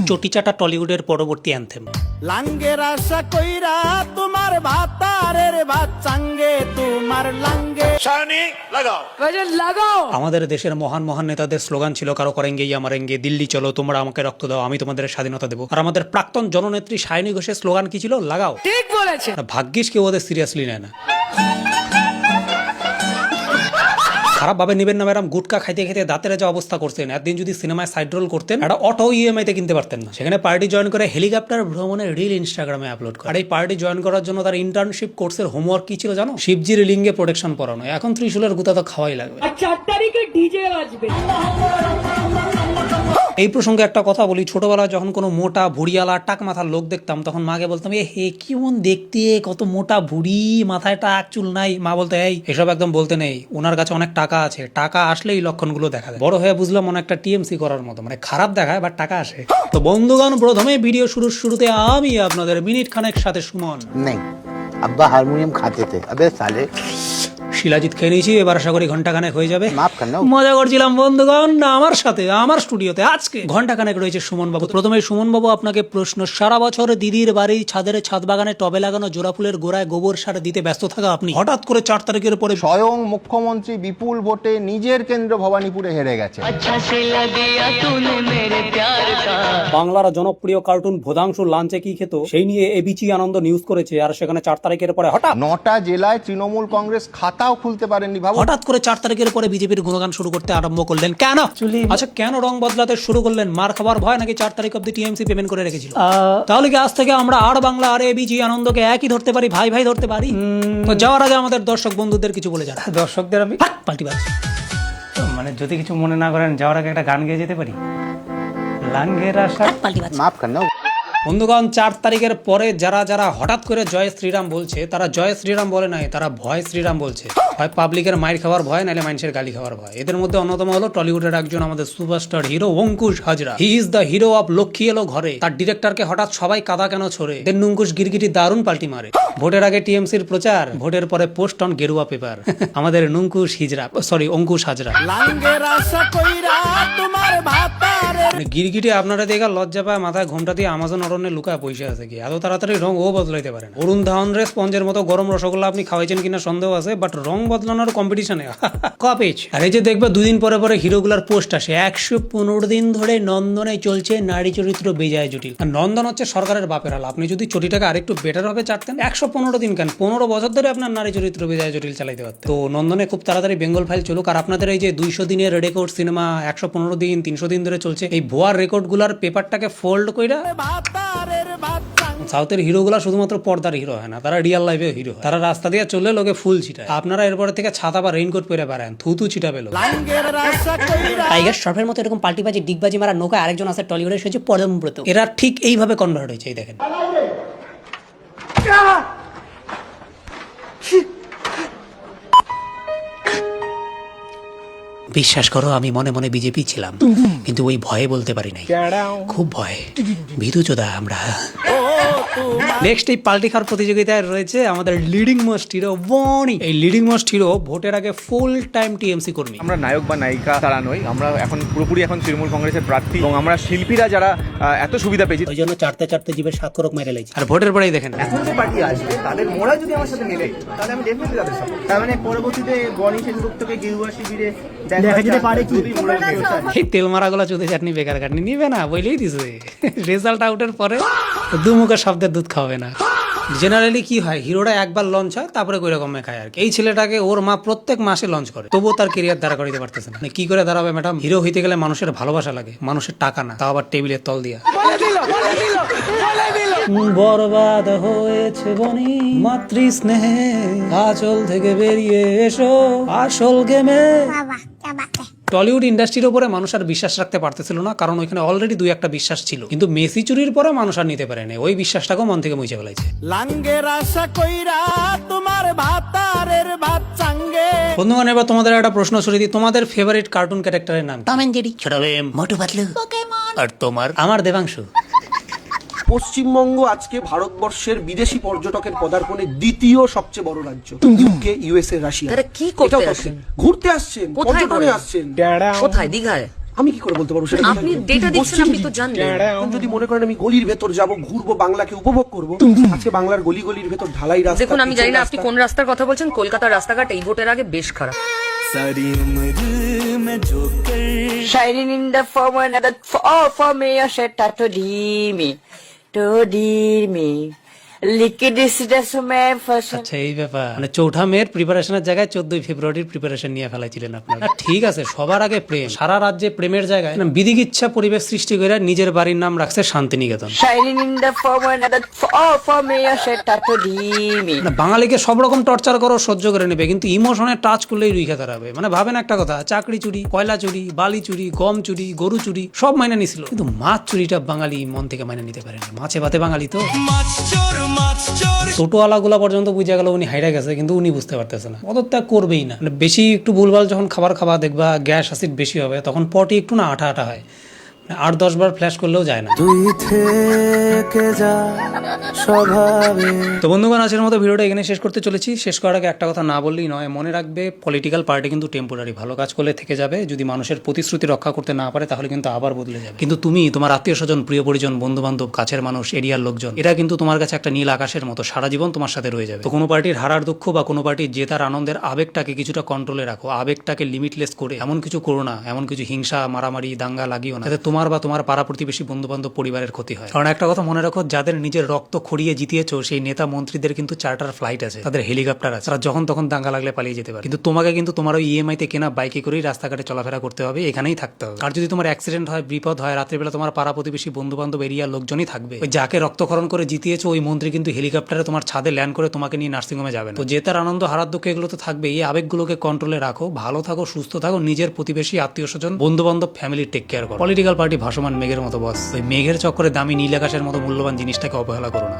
চটিচাটা টলিউডের পরবর্তী অ্যানথেম। লাঙ্গের আশা কইরা তোমার ভাতারের ভাত চাঙ্গে তোমার লাঙ্গে শানি লাগাও গজল লাগাও। আমাদের দেশের মহান মহান নেতাদের স্লোগান ছিল কারো করেঙ্গেই আমারেঙ্গে, দিল্লি চলো তোমরা আমাকে রক্ত দাও আমি তোমাদের স্বাধীনতা দেবো। আর আমাদের প্রাক্তন জননেত্রী সায়নী ঘোষের স্লোগান কি ছিল? লাগাও। ঠিক বলেছে। ভাগ্যিস কেউ ওদের সিরিয়াসলি নেয় না। খারাপ ভাবে নেবেন না ম্যাডাম, গুটকা খাইতে খাইতে দাঁতের যা অবস্থা করছেন। একদিন যদি সিনেমায় সাইড রোল করতেন, একটা অটো ইএমআই তে কিনতে পারতেন না। সেখানে পার্টি জয়েন করে হেলিকপ্টার ভ্রমণের রিল ইনস্টাগ্রামে আপলোড করে। আর এই পার্টি জয়েন করার জন্য তার ইন্টার্নশিপ কোর্সের হোমওয়ার্ক কি ছিল জানো? শিবজির লিঙ্গে প্রোটেকশন পরানো। এখন ত্রিশূলের গুতা তো খাওয়াই লাগবে। আর 4 তারিখে ডিজে বাজবে। এই প্রসঙ্গে একটা কথা বলি, ছোটবেলায় যখন কোনো মোটা ভুড়িয়ালা টাক মাথার লোক দেখতাম তখন মাকে বলতাম এ হে কেমন দেখতে, কত মোটা ভুড়ি, মাথায় টাক চুল নাই। মা বলতে এই এসব একদম বলতে নেই, ওনার কাছে অনেক টাকা আছে, টাকা আসলে এই লক্ষণগুলো দেখা যায়। বড় হয়ে বুঝলাম অনেকটা টিএমসি করার মতো, মানে খারাপ দেখায় বাট টাকা আসে। তো বন্ধুগণ, প্রথমে ভিডিও শুরুতে আমি আপনাদের মিনিট খানেক সাথে সুমন नहीं अब्बा हारमोनियम खाते थे अबे साले শিলাজিৎ খেয়ে নিয়েছি, এবার আশা করি ঘন্টাখানেক হয়ে যাবে। माफ करना মজা করছিলাম বন্ধুগণ। আমার সাথে আমার স্টুডিওতে আজকে ঘন্টাখানেক রয়েছে সুমন বাবু। প্রথমে সুমন বাবু আপনাকে প্রশ্ন, সারা বছর দিদির বাড়ির ছাদের ছাদ বাগানে টবে লাগানো জোড়া ফুলের গোড়ায় গোবর সার দিতে ব্যস্ত থাকা আপনি হঠাৎ করে 4 তারিখের পরে স্বয়ং মুখ্যমন্ত্রী বিপুল ভোটে নিজের কেন্দ্র ভবানীপুরে হেরে গেছে। বাংলার জনপ্রিয় কার্টুন ভোদাংশু লাঞ্চে কি খেত সেই নিয়ে এবিচি আনন্দ নিউজ করেছে। আর সেখানে 4 তারিখের পরে হঠাৎ 9টা জেলায় তৃণমূল কংগ্রেস খাতাও খুলতে পারেননি। ভাবো হঠাৎ করে 4 তারিখের পরে বিজেপির গুণগান শুরু করতে আরম্ভ করলেন কেন? আচ্ছা, কেন রং বদলাতে শুরু করলেন? মার খাবার ভয় নাকি 4 তারিখ অব্দি টিএমসি পেমেন্ট করে রেখেছিল? তাহলে কি আজ থেকে আমরা আর বাংলা আর এবিজি আনন্দকে একই ধরতে পারি, ভাই ভাই ধরতে পারি? তো যাওয়ার আগে আমাদের দর্শক বন্ধুদের কিছু বলে যান। দর্শকদের আমি পাল্টিবাজ মানে যদি কিছু মনে না করেন, যাওয়ার আগে একটা গান গেয়ে যেতে পারি। লাঙ্গের আশা পাল্টিবাজ মাফ করনা বন্ধুগণ, 4 তারিখের পরে যারা যারা হঠাৎ করে জয় শ্রীরাম বলছে, তারা জয় শ্রীরাম বলে নাই, তারা ভয় শ্রীরাম বলছে। হয় পাবলিকের মাইর খাওয়ার ভয়, নাহলে মানুষের গালি খাওয়ার ভয়। এদের মধ্যে অন্যতম হলো টলিউডের একজন আমাদের superstar hero Ankush Hazra. He is the hero of Lakshmi এলো ঘরে। তার ডিরেক্টরকে হঠাৎ সবাই কাদা কেন ছোড়ে, দেন অঙ্কুশ গিরগিটি দারুণ পাল্টি মারে। ভোটের আগে টিএমসির প্রচার, ভোটের পরে পোস্ট অন গেরুয়া পেপার। আমাদের অঙ্কুশ হাজরা। লাঙ্গের আশা কইরা তোমার ভাতারের মানে গিরগিটি আপনারা দেখা লজ্জা পায়, মাথায় ঘোমটা দিয়ে আমাজন অরণ্যে লুকায় পয়সা আছে কি? এত তাড়াতাড়ি রং ও বদলাইতে পারেন? অরুণ ধাওয়ানরে স্পঞ্জের মতো গরম রসগোল্লা আপনি খাওয়াইছেন কিনা সন্দেহ আছে, বাট রং বদলানোর কম্পিটিশনে কপেজ। আর এই যে দেখবে 2 দিন পরে পরে হিরোগুলার পোস্ট আসে, 115 দিন ধরে নন্দনে চলছে নারী চরিত্র বেজায় জটিল। আর নন্দন হচ্ছে সরকারের বাপের হাল। আপনি যদি চটিটাকে আরেকটু বেটার ভাবে চাটতেন, 115 দিন কেন 15 বছর ধরে আপনার নারী চরিত্র বেজায় জটিল চালাইতে পারতেন। তো নন্দনে খুব তাড়াতাড়ি বেঙ্গল ফাইল চলুক। আর আপনাদের এই যে 200 দিনের রেকর্ড সিনেমা 115 দিন 300 দিন ধরে চলছে, এই ভুয়ার রেকর্ড গুলার পেপারটাকে ফোল্ড কইরা ভাতারের ভাত চাঙ্গে সাউথের হিরোগুলা শুধুমাত্র পর্দার হিরো হয় না, তারা রিয়েল লাইফে হিরো হয়। তারা রাস্তা দিয়ে চললে লোকে ফুল ছিটায়, আপনারা এরপর থেকে ছাতা বা রেইনকোট পরে বেড়ান, থুতু ছিটা পেলো। লাঙ্গের আশা কইরা টাইগার শ্রফের মতো এরকম পাল্টিবাজি ডিগবাজি মারা নৌকা আরেকজন আছে টলিউডের, সে হচ্ছে পরমব্রত। এরা ঠিক এইভাবে কনভার্ট হয়েছে, এই দেখেন। বিশ্বাস করো, আমি মনে মনে বিজেপি ছিলাম, কিন্তু ওই ভয়ে বলতে পারি নাই, খুব ভয়, ভীতু চোদা আমরা। নেক্সট এই পাল্টি খাওয়ার প্রতিযোগিতায় রয়েছে আমাদের লিডিং মোস্ট হিরো বনি। এই লিডিং মোস্ট হিরো ভোটের আগে ফুল টাইম টিএমসি কর্মী। আমরা নায়ক বা নায়িকা তারা নই, আমরা এখন পুরোপুরি তৃণমূল কংগ্রেসের প্রার্থী, এবং আমরা শিল্পীরা যারা এত সুবিধা পেয়েছি, ওই জন্য চারতে জিভের স্বাক্ষরক মেরে লেগেছে। আর ভোটের পরেই দেখেন এখন যে পার্টি আসবে তাদের মোড়া যদি আমার সাথে মেলে, তাহলে আমি ডেফিনেটলি তাদের সাপোর্ট। তার মানে পরবর্তীতে গণেশ সেনগুপ্তকে গেরুয়া শিবিরে দেখা যেতে পারে কি এই তেল মারাগুলো চুদে চাটনি বেকার কাটনি নিবে না বলেই দিছে। রেজাল্ট আউটের পরে দুমুখের শব্দের দুধ খাওয়াবে না। জেনারেলি কি হয়, হিরোটা একবার লঞ্চ হয় তারপরে কই রকম খায় আর কি। এই ছেলেটাকে ওর মা প্রত্যেক মাসে লঞ্চ করে, তবুও তার কেরিয়ার দাঁড়া করিতে পারতেছে না। কি করে দাঁড়াবে ম্যাডাম? হিরো হইতে গেলে মানুষের ভালোবাসা লাগে, মানুষের টাকা না, তাও আবার টেবিলের তল দিয়া। বরবাদ হয়েছে বনি মাতৃ স্নেহে, আঁচল থেকে বেরিয়ে এসো আসল গেমে। টলিউড ইন্ডাস্ট্রির উপরে মানুষ আর বিশ্বাস রাখতে পারতেছিল না, কারণ ওইখানে অলরেডি 2-1টা বিশ্বাস ছিল, কিন্তু মেসি চুরির পরে মানুষ আর নিতে পারে না। ওই বিশ্বাসটাকেও মন থেকে মুছে ফেলাইছে। লাঙ্গের আশা কইরা তোমার ভাতারের ভাত চাঙ্গে। বন্ধুগণ, এবার তোমাদের একটা প্রশ্ন ছড়িয়ে দিই, তোমাদের ফেভারিট কার্টুন ক্যারেক্টারের নাম? টম এন্ড জেরি, ছোট ভীম, মোটু পাতলু, পোকেমন। আর তোমার? আমার দেবাংশু। পশ্চিমবঙ্গ আজকে ভারতবর্ষের বিদেশি পর্যটকের পদার্পণের দ্বিতীয় সবচেয়ে বড় রাজ্য। UK, USA, Russia. তারা কি করতে এটাও আসেন? ঘুরতে আসছেন, কোথায় পর্যটনে ঘোরেন? আসছেন। কোথায়? দীঘায়? আমি কি করে বলতে পারবো সেটা? আপনি ডেটা দিচ্ছেন, আপনি তো জানবেন। এখন যদি মনে করেন আমি গলির ভেতর যাব, ঘুরবো, বাংলাকে উপভোগ করবো, আজকে বাংলার গলি গলির ভেতর ঢালাই রাস্তা। দেখুন, আমি জানি না আপনি কোন রাস্তার কথা বলছেন। কলকাতার রাস্তাঘাট এই ভোটের আগে বেশ খারাপ। Shining in the form another for me, a shed to me. Liquid is just man first. আচ্ছা এই ব্যাপার, মানে চৌঠা মেয়ের প্রিপারেশনের জায়গায় 14 ফেব্রুয়ারির প্রিপারেশন নিয়ে ফেলাইছিলেন আপনারা। ঠিক আছে, সবার আগে প্রেম, সারা রাজ্যে প্রেমের জায়গায় বিধিক ইচ্ছা পরিবেশ সৃষ্টি করে নিজের বাড়ির নাম রাখছে Santiniketan. Shining in the form another for me, a shed to me. না, বাঙালিকে সব রকম টর্চার করো সহ্য করে নেবে, কিন্তু ইমোশনে টাচ করলেই রুইখা দাঁড়াবে। মানে ভাবেন একটা কথা, চাকরি চুরি, কয়লা চুরি, বালি চুরি, গম চুরি, গরু চুরি সব মাইনে নিছিল, কিন্তু মাছ চুরিটা বাঙালি মন থেকে মাইনে নিতে পারেনি। মাছে ভাতে বাঙালি তো। টোটোওয়ালা গুলা পর্যন্ত বুঝে গেল উনি হাইরা গেছে, কিন্তু উনি বুঝতে পারতেছে না, পদত্যাগ করবেই না। মানে বেশি একটু ভুলভাল যখন খাবার খাওয়া দেখবা গ্যাস অ্যাসিড বেশি হবে, তখন পটি একটু না আঠা আঠা হয়, 8-10 বার ফ্ল্যাশ করলেও যায় না। তো বন্ধুগণ, আজকের মতো ভিডিওটা এখানে শেষ করতে চলেছি। শেষ করার আগে একটা কথা না বললেই নয়, মনে রাখবে পলিটিক্যাল পার্টি কিন্তু টেম্পোরারি, ভালো কাজ করলে থেকে যাবে, যদি মানুষের প্রতিশ্রুতি রক্ষা করতে না পারে তাহলে কিন্তু আবার বদলে যাবে। কিন্তু তুমি, তোমার আত্মীয় স্বজন, প্রিয় পরিজন, বন্ধু বান্ধব, কাছের মানুষ, এরিয়ার লোকজন, এরা কিন্তু তোমার কাছে একটা নীল আকাশের মতো, সারা জীবন তোমার সাথে রয়ে যাবে। তো কোনো পার্টির হারার দুঃখ বা কোনো পার্টির জেতার আনন্দের আবেগটাকে কিছুটা কন্ট্রোলে রাখো, আবেগটাকে লিমিটলেস করে এমন কিছু করো না, এমন কিছু হিংসা, মারামারি, দাঙ্গা লাগিও না, যাতে তোমার বা তোমার পাড়া প্রতিবেশী, বন্ধু বান্ধব, পরিবারের ক্ষতি হয়। কারণ একটা কথা মনে রাখো, যাদের নিজের রক্ত খড়িয়ে জিতিয়েছো সেই নেতা মন্ত্রীদের কিন্তু চার্টার ফ্লাইট আছে, তাদের হেলিকপ্টার আছে, তারা যখন তখন দাঙ্গা লাগলে পালিয়ে যেতে পারে। কিন্তু তোমাকে কিন্তু তোমার ওই ইএমআই তে কেনা বাইকে করেই রাস্তাঘাটে চলাফেরা করতে হবে, এখানেই থাকতে হবে। আর যদি তোমার অ্যাক্সিডেন্ট হয়, বিপদ হয়, রাত্রিবেলা তোমার পাড়া প্রতিবেশী, বন্ধু বান্ধব, এরিয়ার লোকজনই থাকবে। ওই যাকে রক্তক্ষরণ করে জিতিয়েছো ওই মন্ত্রী কিন্তু হেলিকপ্টারে তোমার ছাদে ল্যান্ড করে তোমাকে নিয়ে নার্সিংহোমে যাবে না। তো জেতার আনন্দ, হারার দুঃখ এগুলো তো থাকবে। এই আবেগগুলোকে কন্ট্রোলে রাখো, ভালো থাকো, সুস্থ থাকো, নিজের প্রতিবেশী, আত্মীয় স্বজন, বন্ধু বান্ধব, ফ্যামিলি টেক কেয়ার করো। পলিটিক্যাল পার্টি ভাসমান মেঘের মতো বস, ওই মেঘের চক্করে দামি নীল আকাশের মতো মূল্যবান জিনিসটাকে অবহেলা করো না।